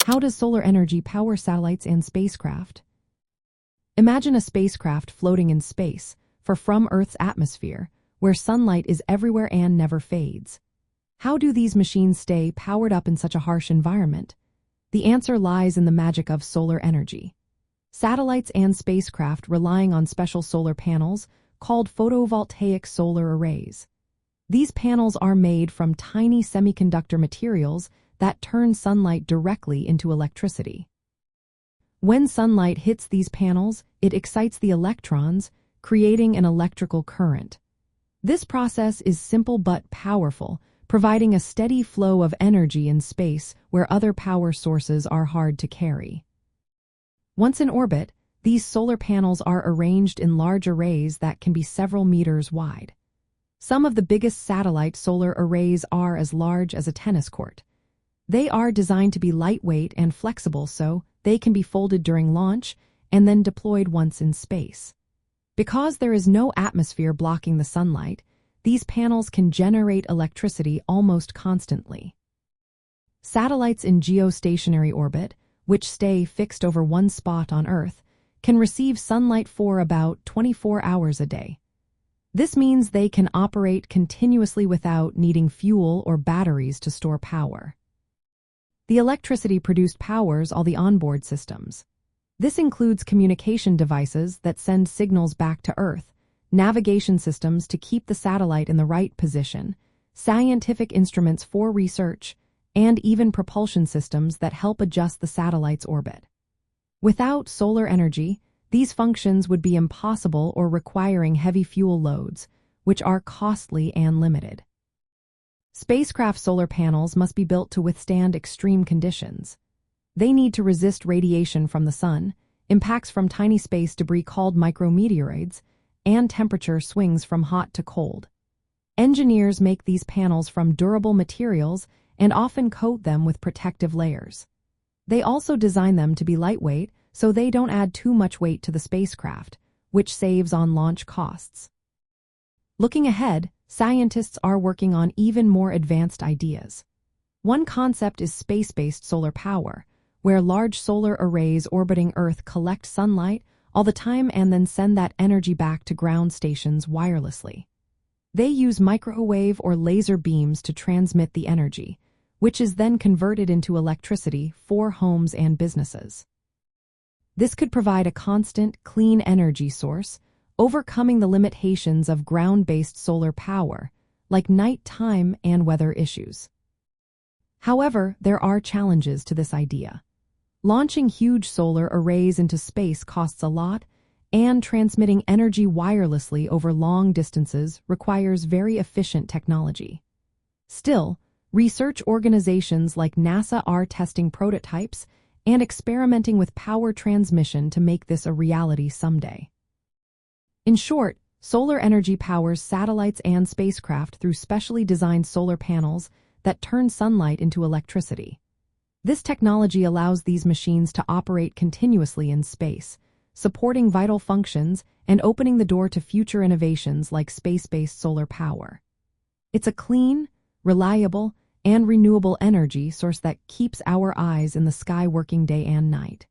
How does solar energy power satellites and spacecraft? Imagine a spacecraft floating in space, far from Earth's atmosphere, where sunlight is everywhere and never fades. How do these machines stay powered up in such a harsh environment? The answer lies in the magic of solar energy. Satellites and spacecraft relying on special solar panels called photovoltaic solar arrays. These panels are made from tiny semiconductor materials that turn sunlight directly into electricity. When sunlight hits these panels, it excites the electrons, creating an electrical current. This process is simple but powerful, providing a steady flow of energy in space where other power sources are hard to carry. Once in orbit, these solar panels are arranged in large arrays that can be several meters wide. Some of the biggest satellite solar arrays are as large as a tennis court. They are designed to be lightweight and flexible so they can be folded during launch and then deployed once in space. Because there is no atmosphere blocking the sunlight, these panels can generate electricity almost constantly. Satellites in geostationary orbit, which stay fixed over one spot on Earth, can receive sunlight for about 24 hours a day. This means they can operate continuously without needing fuel or batteries to store power. The electricity produced powers all the onboard systems. This includes communication devices that send signals back to Earth, navigation systems to keep the satellite in the right position, scientific instruments for research, and even propulsion systems that help adjust the satellite's orbit. Without solar energy, these functions would be impossible or requiring heavy fuel loads, which are costly and limited. Spacecraft solar panels must be built to withstand extreme conditions. They need to resist radiation from the sun, impacts from tiny space debris called micrometeoroids, and temperature swings from hot to cold. Engineers make these panels from durable materials and often coat them with protective layers. They also design them to be lightweight so they don't add too much weight to the spacecraft, which saves on launch costs. Looking ahead, scientists are working on even more advanced ideas. One concept is space-based solar power, where large solar arrays orbiting Earth collect sunlight all the time and then send that energy back to ground stations wirelessly. They use microwave or laser beams to transmit the energy, which is then converted into electricity for homes and businesses. This could provide a constant, clean energy source, overcoming the limitations of ground-based solar power, like nighttime and weather issues. However, there are challenges to this idea. Launching huge solar arrays into space costs a lot, and transmitting energy wirelessly over long distances requires very efficient technology. Still, research organizations like NASA are testing prototypes and experimenting with power transmission to make this a reality someday. In short, solar energy powers satellites and spacecraft through specially designed solar panels that turn sunlight into electricity. This technology allows these machines to operate continuously in space, supporting vital functions and opening the door to future innovations like space-based solar power. It's a clean, reliable, and renewable energy source that keeps our eyes in the sky working day and night.